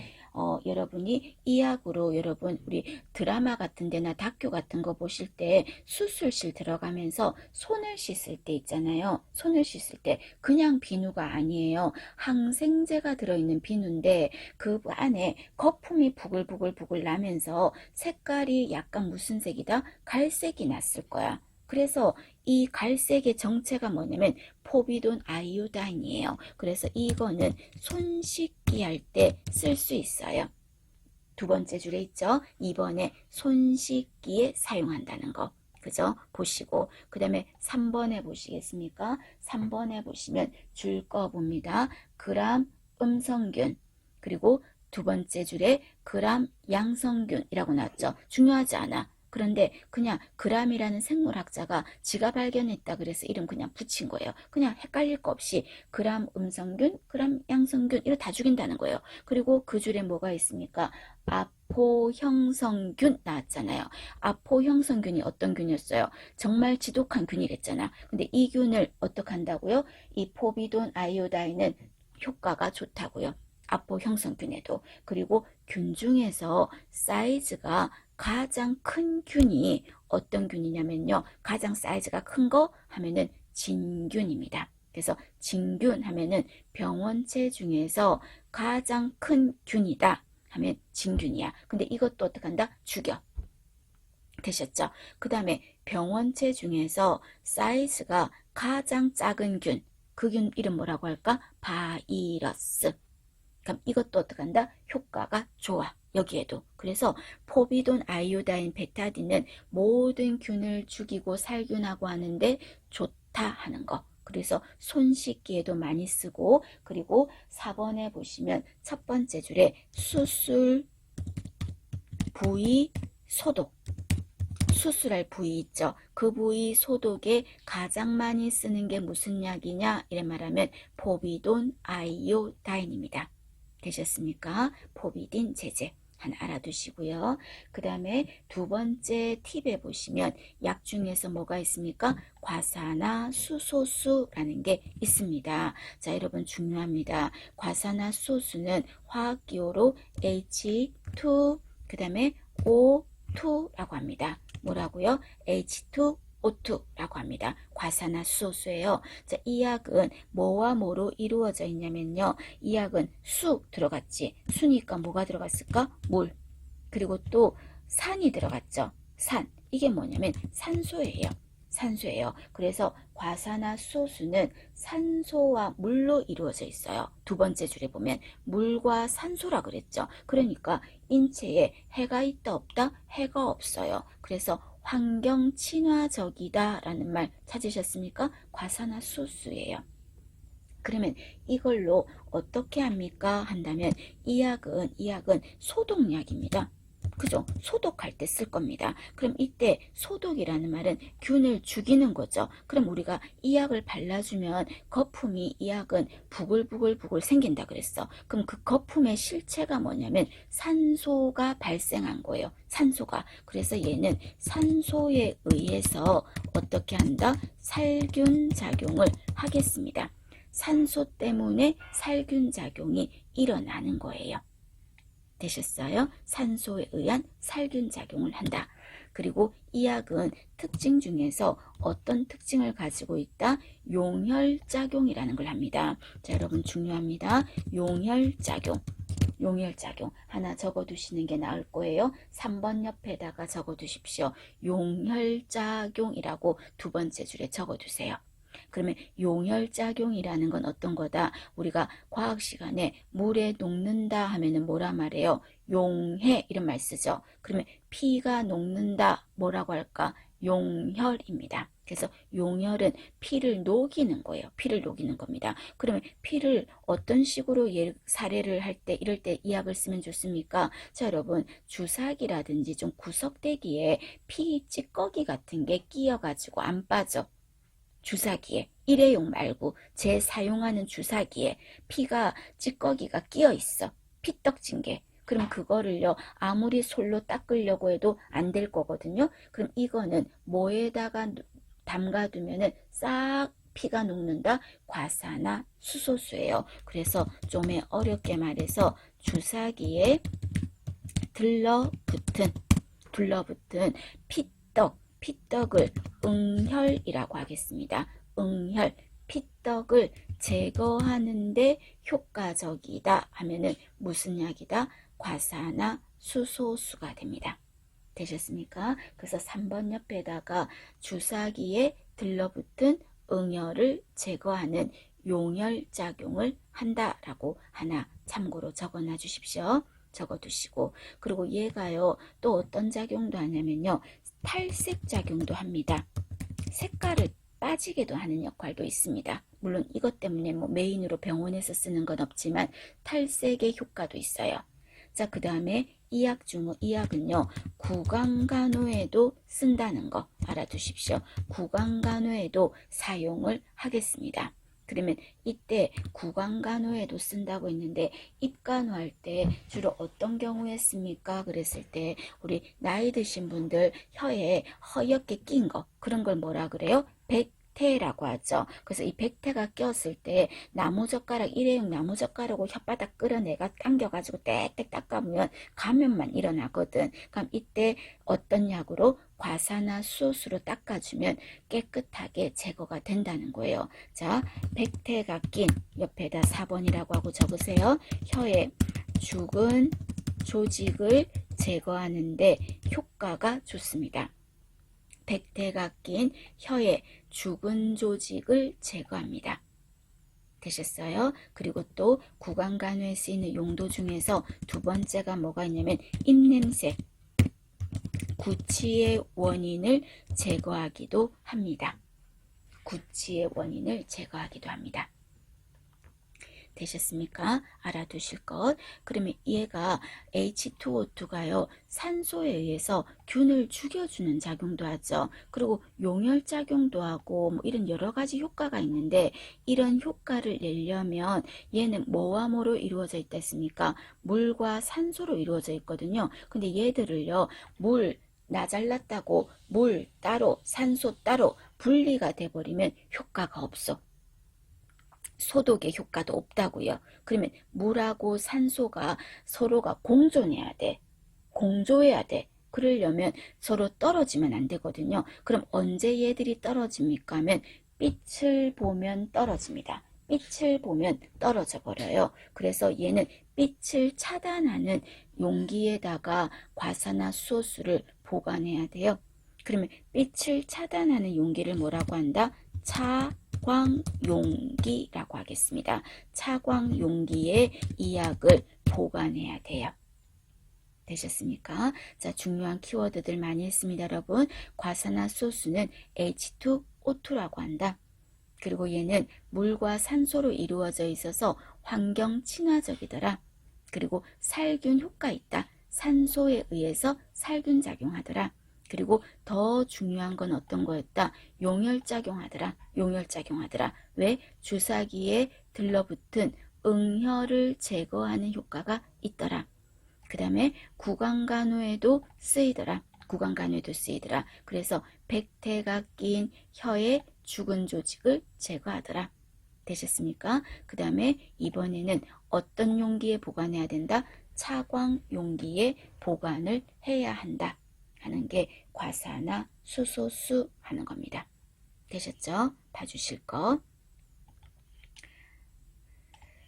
여러분이 이 약으로 여러분 우리 드라마 같은 데나 다큐 같은 거 보실 때 수술실 들어가면서 손을 씻을 때 있잖아요. 손을 씻을 때 그냥 비누가 아니에요. 항생제가 들어있는 비누인데 그 안에 거품이 부글부글 나면서 색깔이 약간 무슨 색이다? 갈색이 났을 거야. 그래서 이 갈색의 정체가 뭐냐면 포비돈 아이오다인이에요. 그래서 이거는 손 씻기 할 때 쓸 수 있어요. 두 번째 줄에 있죠. 2번에 손 씻기에 사용한다는 거. 그죠? 보시고 그 다음에 3번에 보시겠습니까? 3번에 보시면 줄 거 봅니다. 그람 음성균 그리고 두 번째 줄에 그람 양성균이라고 나왔죠. 중요하지 않아. 그런데 그냥 그람이라는 생물학자가 지가 발견했다 그래서 이름 그냥 붙인 거예요. 그냥 헷갈릴 거 없이 그람 음성균, 그람 양성균 이거 다 죽인다는 거예요. 그리고 그 줄에 뭐가 있습니까? 아포형성균 나왔잖아요. 아포형성균이 어떤 균이었어요? 정말 지독한 균이랬잖아. 근데 이 균을 어떻게 한다고요? 이 포비돈 아이오다인은 효과가 좋다고요. 아포형성균에도. 그리고 균 중에서 사이즈가 가장 큰 균이 어떤 균이냐면요. 가장 사이즈가 큰 거 하면은 진균입니다. 그래서 진균 하면은 병원체 중에서 가장 큰 균이다 하면 진균이야. 근데 이것도 어떻게 한다? 죽여. 되셨죠? 그 다음에 병원체 중에서 사이즈가 가장 작은 균, 그 균 이름 뭐라고 할까? 바이러스. 그럼 이것도 어떻게 한다? 효과가 좋아. 여기에도. 그래서 포비돈 아이오다인 베타딘은 모든 균을 죽이고 살균하고 하는데 좋다 하는 거. 그래서 손 씻기에도 많이 쓰고, 그리고 4번에 보시면 첫 번째 줄에 수술 부위 소독. 수술할 부위 있죠. 그 부위 소독에 가장 많이 쓰는 게 무슨 약이냐? 이래 말하면 포비돈 아이오다인입니다. 되셨습니까? 포비딘 제제 하나 알아두시고요. 그 다음에 두 번째 팁에 보시면 약 중에서 뭐가 있습니까? 과산화수소수라는 게 있습니다. 자, 여러분 중요합니다. 과산화수소수는 화학기호로 H2 그 다음에 O2라고 합니다. 뭐라고요? H2O2라고 합니다. 과산화수소수예요. 자, 이 약은 뭐와 뭐로 이루어져 있냐면요. 이 약은 수 들어갔지. 수니까 뭐가 들어갔을까? 물. 그리고 또 산이 들어갔죠. 산. 이게 뭐냐면 산소예요. 산소예요. 그래서 과산화수소수는 산소와 물로 이루어져 있어요. 두 번째 줄에 보면 물과 산소라 그랬죠. 그러니까 인체에 해가 있다 없다? 해가 없어요. 그래서 환경 친화적이다 라는 말 찾으셨습니까? 과산화수소수예요. 그러면 이걸로 어떻게 합니까? 한다면 이 약은 소독약입니다. 그죠? 소독할 때 쓸 겁니다. 그럼 이때 소독이라는 말은 균을 죽이는 거죠. 그럼 우리가 이 약을 발라주면 거품이 이 약은 부글부글 생긴다 그랬어. 그럼 그 거품의 실체가 뭐냐면 산소가 발생한 거예요. 산소가. 그래서 얘는 산소에 의해서 어떻게 한다? 살균 작용을 하겠습니다. 산소 때문에 살균 작용이 일어나는 거예요. 되셨어요? 산소에 의한 살균 작용을 한다. 그리고 이 약은 특징 중에서 어떤 특징을 가지고 있다? 용혈작용이라는 걸 합니다. 자, 여러분 중요합니다. 용혈작용. 용혈작용 하나 적어두시는 게 나을 거예요. 3번 옆에다가 적어두십시오. 용혈작용이라고 두 번째 줄에 적어두세요. 그러면 용혈작용이라는 건 어떤 거다? 우리가 과학 시간에 물에 녹는다 하면은 뭐라 말해요? 용해 이런 말 쓰죠. 그러면 피가 녹는다 뭐라고 할까? 용혈입니다. 그래서 용혈은 피를 녹이는 거예요. 피를 녹이는 겁니다. 그러면 피를 어떤 식으로 사례를 할 때 이럴 때 이 약을 쓰면 좋습니까? 자, 여러분 주사기라든지 좀 구석대기에 피 찌꺼기 같은 게 끼어가지고 안 빠져. 주사기에 일회용 말고 재사용하는 주사기에 피가 찌꺼기가 끼어 있어. 피떡진 게. 그럼 그거를요 아무리 솔로 닦으려고 해도 안 될 거거든요. 그럼 이거는 뭐에다가 담가두면은 싹 피가 녹는다. 과산화수소수예요. 그래서 좀 어렵게 말해서 주사기에 둘러붙은 피떡을 응혈이라고 하겠습니다. 응혈, 피떡을 제거하는데 효과적이다 하면은 무슨 약이다? 과산화수소수가 됩니다. 되셨습니까? 그래서 3번 옆에다가 주사기에 들러붙은 응혈을 제거하는 용혈작용을 한다라고 하나 참고로 적어놔 주십시오. 적어두시고 그리고 얘가요 또 어떤 작용도 하냐면요 탈색 작용도 합니다. 색깔을 빠지게도 하는 역할도 있습니다. 물론 이것 때문에 뭐 메인으로 병원에서 쓰는 건 없지만 탈색의 효과도 있어요. 자, 그 다음에 이 약은요, 구강간호에도 쓴다는 거 알아두십시오. 구강간호에도 사용을 하겠습니다. 그러면 이때 구강간호에도 쓴다고 했는데 입간호할 때 주로 어떤 경우에 씁니까? 그랬을 때 우리 나이 드신 분들 혀에 허옇게 낀 거, 그런 걸 뭐라 그래요? 백태라고 하죠. 그래서 이 백태가 꼈을 때 나무젓가락, 일회용 나무젓가락으로 혓바닥 끌어내가 당겨가지고 땡땡 닦아보면 감염만 일어나거든. 그럼 이때 어떤 약으로? 과사나 수소수로 닦아주면 깨끗하게 제거가 된다는 거예요. 자, 백태가 낀 옆에다 4번이라고 하고 적으세요. 혀에 죽은 조직을 제거하는데 효과가 좋습니다. 백태가 낀 혀에 죽은 조직을 제거합니다. 되셨어요? 그리고 또 구강간호에 쓰이는 용도 중에서 두 번째가 뭐가 있냐면 입냄새, 구취의 원인을 제거하기도 합니다. 구취의 원인을 제거하기도 합니다. 되셨습니까? 알아두실 것. 그러면 얘가 H2O2가요. 산소에 의해서 균을 죽여주는 작용도 하죠. 그리고 용혈작용도 하고 뭐 이런 여러 가지 효과가 있는데 이런 효과를 내려면 얘는 뭐와 뭐로 이루어져 있다 했습니까? 물과 산소로 이루어져 있거든요. 근데 얘들을요. 물 나 잘났다고 물 따로 산소 따로 분리가 돼버리면 효과가 없어. 소독의 효과도 없다고요. 그러면 물하고 산소가 서로가 공존해야 돼. 공조해야 돼. 그러려면 서로 떨어지면 안 되거든요. 그럼 언제 얘들이 떨어집니까? 하면 빛을 보면 떨어집니다. 빛을 보면 떨어져 버려요. 그래서 얘는 빛을 차단하는 용기에다가 과사나 수소수를 보관해야 돼요. 그러면 빛을 차단하는 용기를 뭐라고 한다? 차광용기라고 하겠습니다. 차광용기에 이 약을 보관해야 돼요. 되셨습니까? 자, 중요한 키워드들 많이 했습니다, 여러분. 과산화 소수는 H2O2라고 한다. 그리고 얘는 물과 산소로 이루어져 있어서 환경 친화적이더라. 그리고 살균 효과 있다. 산소에 의해서 살균 작용하더라. 그리고 더 중요한 건 어떤 거였다? 용혈작용하더라. 용혈작용하더라. 왜? 주사기에 들러붙은 응혈을 제거하는 효과가 있더라. 그 다음에 구강간호에도 쓰이더라. 구강간호에도 쓰이더라. 그래서 백태가 낀 혀의 죽은 조직을 제거하더라. 되셨습니까? 그 다음에 이번에는 어떤 용기에 보관해야 된다? 차광 용기에 보관을 해야 한다 하는 게 과사나 수소수 하는 겁니다. 되셨죠? 봐주실 거.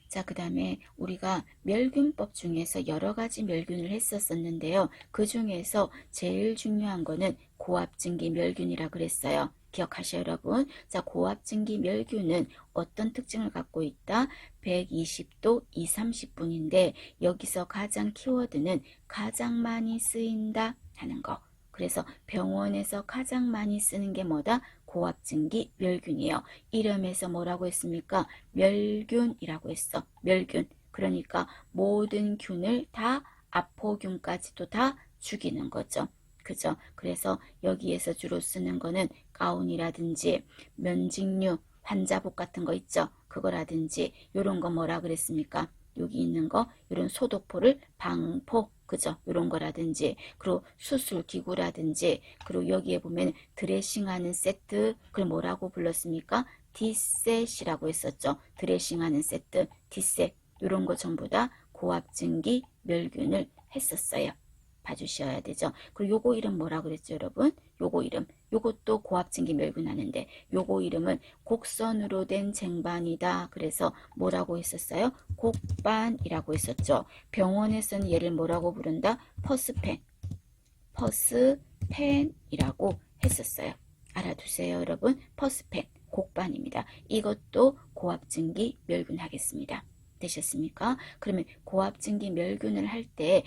자, 그 다음에 우리가 멸균법 중에서 여러 가지 멸균을 했었는데요. 그 중에서 제일 중요한 거는 고압증기 멸균이라 그랬어요. 기억하셔요, 여러분. 자, 고압증기 멸균은 어떤 특징을 갖고 있다? 120도 2, 30분인데 여기서 가장 키워드는 가장 많이 쓰인다 하는 거. 그래서 병원에서 가장 많이 쓰는 게 뭐다? 고압증기 멸균이에요. 이름에서 뭐라고 했습니까? 멸균이라고 했어. 멸균. 그러니까 모든 균을 다 아포균까지도 다 죽이는 거죠. 그죠? 그래서 여기에서 주로 쓰는 거는 가온이라든지 면직류, 환자복 같은 거 있죠? 그거라든지 요런 거 뭐라 그랬습니까? 여기 있는 거 이런 소독포를 방포, 그죠? 이런 거라든지 그리고 수술기구라든지 그리고 여기에 보면 드레싱하는 세트, 그걸 뭐라고 불렀습니까? 디셋이라고 했었죠. 드레싱하는 세트, 디셋 이런 거 전부 다 고압증기 멸균을 했었어요. 봐주셔야 되죠. 그리고 요거 이름 뭐라 그랬죠, 여러분? 요거 이름. 요것도 고압증기 멸균하는데 요거 이름은 곡선으로 된 쟁반이다. 그래서 뭐라고 했었어요? 곡반이라고 했었죠. 병원에서는 얘를 뭐라고 부른다? 퍼스펜. 퍼스펜이라고 했었어요. 알아두세요, 여러분. 퍼스펜. 곡반입니다. 이것도 고압증기 멸균하겠습니다. 되셨습니까? 그러면 고압증기 멸균을 할 때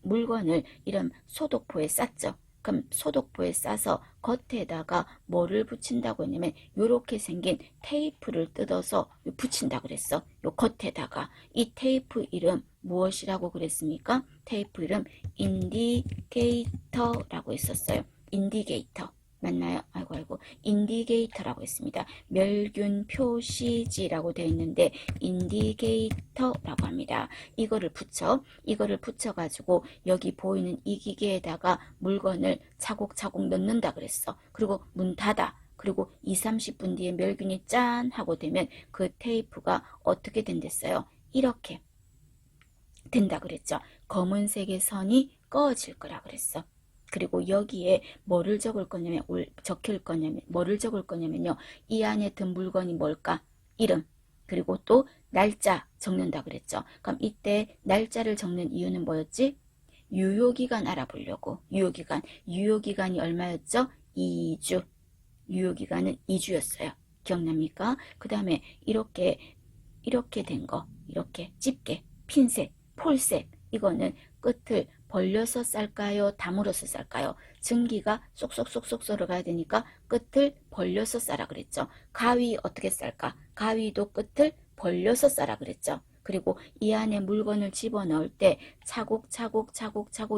물건을 이런 소독포에 쌌죠. 그럼 소독포에 싸서 겉에다가 뭐를 붙인다고 했냐면 이렇게 생긴 테이프를 뜯어서 붙인다 그랬어. 요 겉에다가 이 테이프 이름 무엇이라고 그랬습니까? 테이프 이름 인디게이터라고 했었어요. 인디게이터. 맞나요? 아이고 인디게이터라고 했습니다. 멸균 표시지라고 되어 있는데 인디게이터라고 합니다. 이거를 붙여가지고 여기 보이는 이 기계에다가 물건을 차곡차곡 넣는다 그랬어. 그리고 문 닫아. 그리고 20-30분 뒤에 멸균이 짠 하고 되면 그 테이프가 어떻게 된댔어요? 이렇게 된다 그랬죠. 검은색의 선이 꺼질 거라 그랬어. 그리고 여기에 뭐를 적을 거냐면요. 이 안에 든 물건이 뭘까? 이름. 그리고 또 날짜 적는다 그랬죠. 그럼 이때 날짜를 적는 이유는 뭐였지? 유효기간 알아보려고. 유효기간이 얼마였죠? 2주. 유효기간은 2주였어요. 기억납니까? 그 다음에 이렇게 된 거, 이렇게 집게, 핀셋, 폴셋, 이거는 끝을 벌려서 쌀까요? 다물어서 쌀까요? 증기가 쏙쏙쏙쏙 썰어가야 되니까 끝을 벌려서 싸라 그랬죠. 가위 어떻게 쌀까? 가위도 끝을 벌려서 싸라 그랬죠. 그리고 이 안에 물건을 집어넣을 때 차곡차곡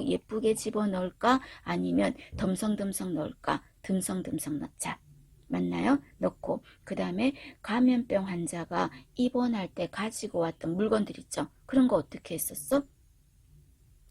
예쁘게 집어넣을까? 아니면 덤성덤성 넣을까? 듬성듬성 넣자. 맞나요? 넣고 그 다음에 감염병 환자가 입원할 때 가지고 왔던 물건들 있죠. 그런 거 어떻게 했었어?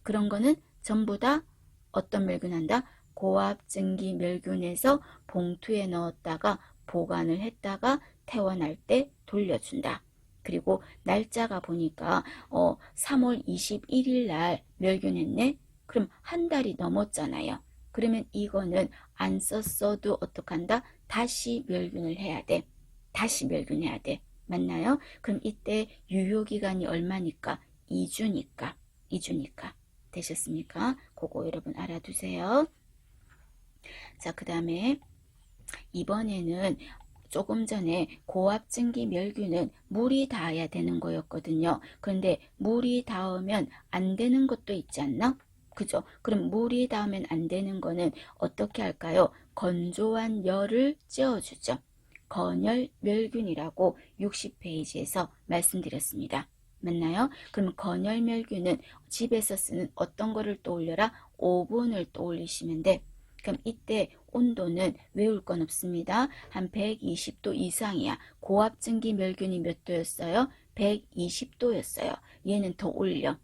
그런 거는 전부 다 어떤 멸균한다? 고압증기 멸균해서 봉투에 넣었다가 보관을 했다가 퇴원할 때 돌려준다. 그리고 날짜가 보니까 3월 21일 날 멸균했네. 그럼 한 달이 넘었잖아요. 그러면 이거는 안 썼어도 어떡한다? 다시 멸균을 해야 돼. 다시 멸균해야 돼. 맞나요? 그럼 이때 유효기간이 얼마니까? 2주니까. 되셨습니까? 그거 여러분 알아두세요. 자, 그 다음에 이번에는 조금 전에 고압증기 멸균은 물이 닿아야 되는 거였거든요. 그런데 물이 닿으면 안 되는 것도 있지 않나? 그죠? 그럼 물이 닿으면 안 되는 거는 어떻게 할까요? 건조한 열을 쬐어주죠. 건열 멸균이라고 60페이지에서 말씀드렸습니다. 맞나요? 그럼 건열 멸균은 집에서 쓰는 어떤 거를 떠올려라? 오븐을 떠올리시면 돼. 그럼 이때 온도는 외울 건 없습니다. 한 120도 이상이야. 고압증기 멸균이 몇 도였어요? 120도였어요. 얘는 더 올려.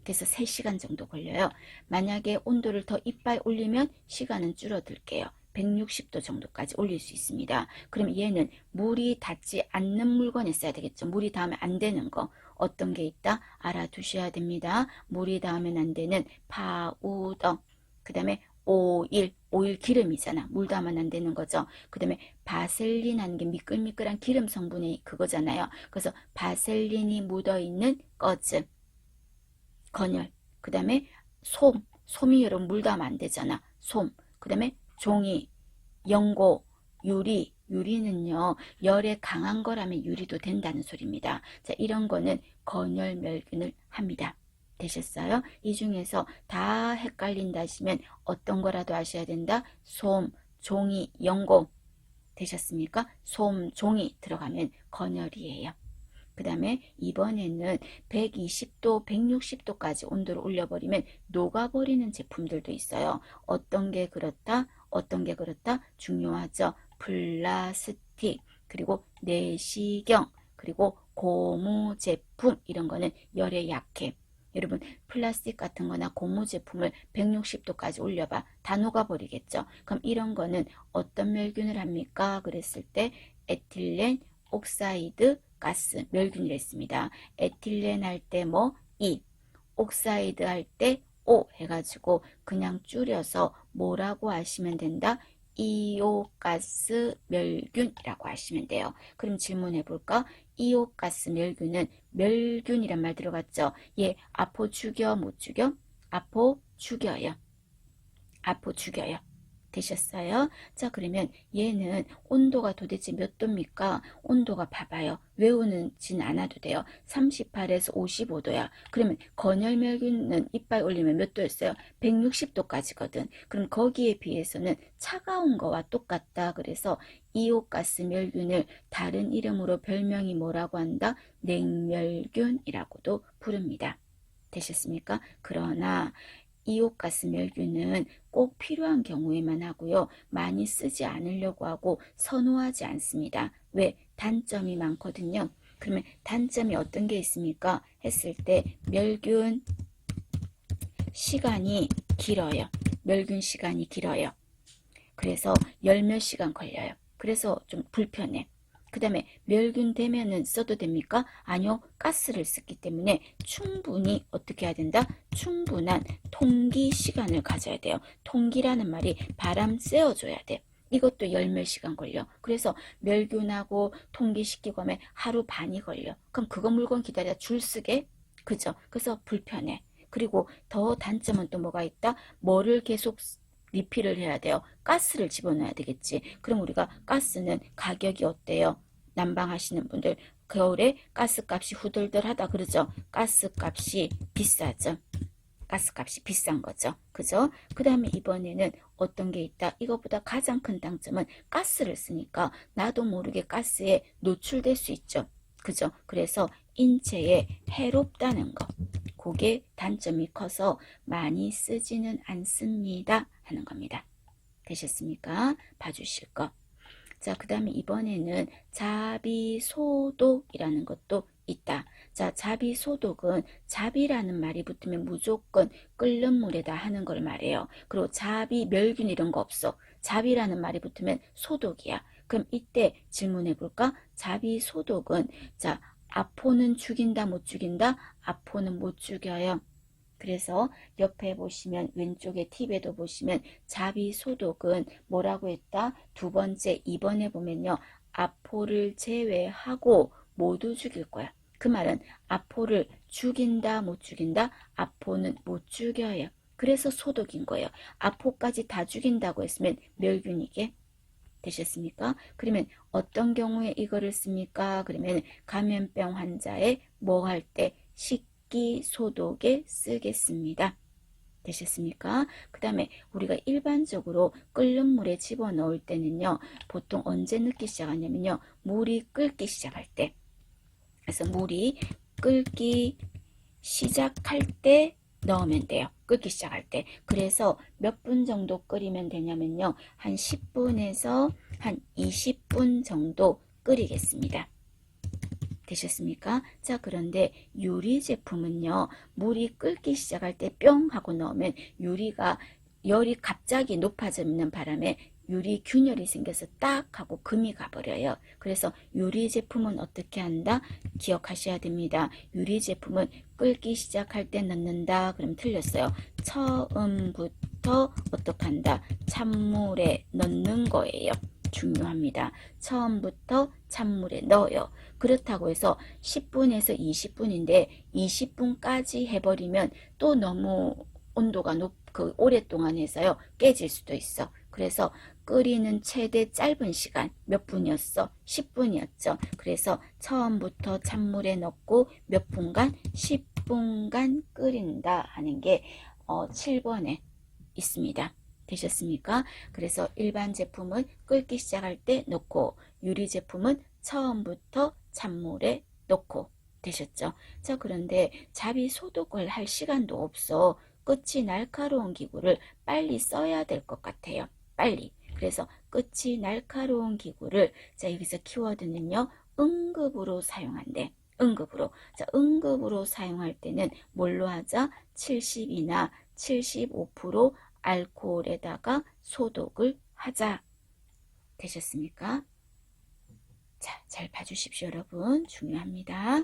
그래서 3시간 정도 걸려요. 만약에 온도를 더 이빨 올리면 시간은 줄어들게요. 160도 정도까지 올릴 수 있습니다. 그럼 얘는 물이 닿지 않는 물건에 써야 되겠죠. 물이 닿으면 안 되는 거. 어떤 게 있다? 알아두셔야 됩니다. 물이 닿으면 안 되는 파우더. 그 다음에 오일 기름이잖아. 물 닿으면 안 되는 거죠. 그 다음에 바셀린 하는 게 미끌미끌한 기름 성분이 그거잖아요. 그래서 바셀린이 묻어있는 꺼즈. 건열. 그 다음에 솜이 여러분 물 닿으면 안 되잖아. 그 다음에 종이, 연고, 유리는요 열에 강한 거라면 유리도 된다는 소리입니다. 자, 이런 거는 건열 멸균을 합니다. 되셨어요? 이 중에서 다 헷갈린다 하시면 어떤 거라도 아셔야 된다. 솜, 종이, 연고. 되셨습니까? 솜, 종이 들어가면 건열이에요. 그 다음에 이번에는 120도, 160도까지 온도를 올려버리면 녹아버리는 제품들도 있어요. 어떤 게 그렇다? 중요하죠. 플라스틱, 그리고 내시경, 그리고 고무 제품, 이런 거는 열에 약해. 여러분 플라스틱 같은 거나 고무 제품을 160도까지 올려봐. 다 녹아버리겠죠. 그럼 이런 거는 어떤 멸균을 합니까? 그랬을 때 에틸렌 옥사이드 가스 멸균을 했습니다. 에틸렌 할 때 뭐? E, 옥사이드 할 때 O 해가지고 그냥 줄여서 뭐라고 하시면 된다? 이오가스 멸균이라고 하시면 돼요. 그럼 질문해 볼까? 이오가스 멸균은 멸균이란 말 들어갔죠? 얘 아포 죽여 못 죽여? 아포 죽여요. 되셨어요? 자, 그러면 얘는 온도가 도대체 몇 도입니까? 온도가 봐봐요. 외우진 않아도 돼요. 38에서 55도야. 그러면 건열멸균은 이빨 올리면 몇 도였어요? 160도까지거든. 그럼 거기에 비해서는 차가운 거와 똑같다. 그래서 이오가스 멸균을 다른 이름으로 별명이 뭐라고 한다? 냉멸균이라고도 부릅니다. 되셨습니까? 그러나 이옥가스 멸균은 꼭 필요한 경우에만 하고요. 많이 쓰지 않으려고 하고 선호하지 않습니다. 왜? 단점이 많거든요. 그러면 단점이 어떤 게 있습니까? 했을 때 멸균 시간이 길어요. 멸균 시간이 길어요. 그래서 열 몇 시간 걸려요. 그래서 좀 불편해. 그 다음에 멸균 되면은 써도 됩니까? 아니요. 가스를 쓰기 때문에 충분히 어떻게 해야 된다? 충분한 통기 시간을 가져야 돼요. 통기라는 말이 바람 쐬어줘야 돼. 이것도 열 몇 시간 걸려. 그래서 멸균하고 통기시키고 하면 하루 반이 걸려. 그럼 그거 물건 기다려 줄 쓰게? 그죠? 그래서 불편해. 그리고 더 단점은 또 뭐가 있다? 뭐를 계속 리필을 해야 돼요. 가스를 집어넣어야 되겠지. 그럼 우리가 가스는 가격이 어때요? 난방 하시는 분들 겨울에 가스값이 후덜덜하다 그러죠. 가스값이 비싸죠. 가스값이 비싼 거죠. 그죠? 그 다음에 이번에는 어떤 게 있다? 이것보다 가장 큰 단점은 가스를 쓰니까 나도 모르게 가스에 노출될 수 있죠. 그죠? 그래서 인체에 해롭다는 거. 그게 단점이 커서 많이 쓰지는 않습니다. 하는 겁니다. 되셨습니까? 봐주실 거. 자, 그 다음에 이번에는 자비소독이라는 것도 있다. 자, 자비소독은 자비라는 말이 붙으면 무조건 끓는 물에다 하는 걸 말해요. 그리고 자비, 멸균 이런 거 없어. 자비라는 말이 붙으면 소독이야. 그럼 이때 질문해 볼까? 자비소독은 자, 아포는 죽인다 못 죽인다? 아포는 못 죽여요. 그래서 옆에 보시면 왼쪽에 팁에도 보시면 자비소독은 뭐라고 했다? 두 번째 2번에 보면요. 아포를 제외하고 모두 죽일 거야. 그 말은 아포를 죽인다 못 죽인다? 아포는 못 죽여요. 그래서 소독인 거예요. 아포까지 다 죽인다고 했으면 멸균이게 되셨습니까? 그러면 어떤 경우에 이거를 씁니까? 그러면 감염병 환자의 뭐 할 때 식기 소독에 쓰겠습니다. 되셨습니까? 그 다음에 우리가 일반적으로 끓는 물에 집어넣을 때는요. 보통 언제 넣기 시작하냐면요. 물이 끓기 시작할 때. 그래서 물이 끓기 시작할 때 넣으면 돼요. 끓기 시작할 때. 그래서 몇 분 정도 끓이면 되냐면요. 한 10분에서 한 20분 정도 끓이겠습니다. 되셨습니까? 자, 그런데 유리 제품은요. 물이 끓기 시작할 때 뿅 하고 넣으면 유리가 열이 갑자기 높아지는 바람에 유리 균열이 생겨서 딱 하고 금이 가버려요. 그래서 유리 제품은 어떻게 한다? 기억하셔야 됩니다. 유리 제품은 끓기 시작할 때 넣는다. 그럼 틀렸어요. 처음부터 어떻게 한다? 찬물에 넣는 거예요. 중요합니다. 처음부터 찬물에 넣어요. 그렇다고 해서 10분에서 20분인데 20분까지 해버리면 또 너무 온도가 오랫동안 해서요. 깨질 수도 있어. 그래서 끓이는 최대 짧은 시간 몇 분이었어? 10분이었죠. 그래서 처음부터 찬물에 넣고 몇 분간? 10분간 끓인다 하는 게 7번에 있습니다. 되셨습니까? 그래서 일반 제품은 끓기 시작할 때 넣고 유리 제품은 처음부터 찬물에 넣고 되셨죠? 자, 그런데 자비 소독을 할 시간도 없어. 끝이 날카로운 기구를 빨리 써야 될 것 같아요. 빨리. 그래서 끝이 날카로운 기구를 자, 여기서 키워드는요. 응급으로 사용한대. 응급으로. 자, 응급으로 사용할 때는 뭘로 하자? 70이나 75% 알코올에다가 소독을 하자. 되셨습니까? 자, 잘 봐주십시오, 여러분. 중요합니다.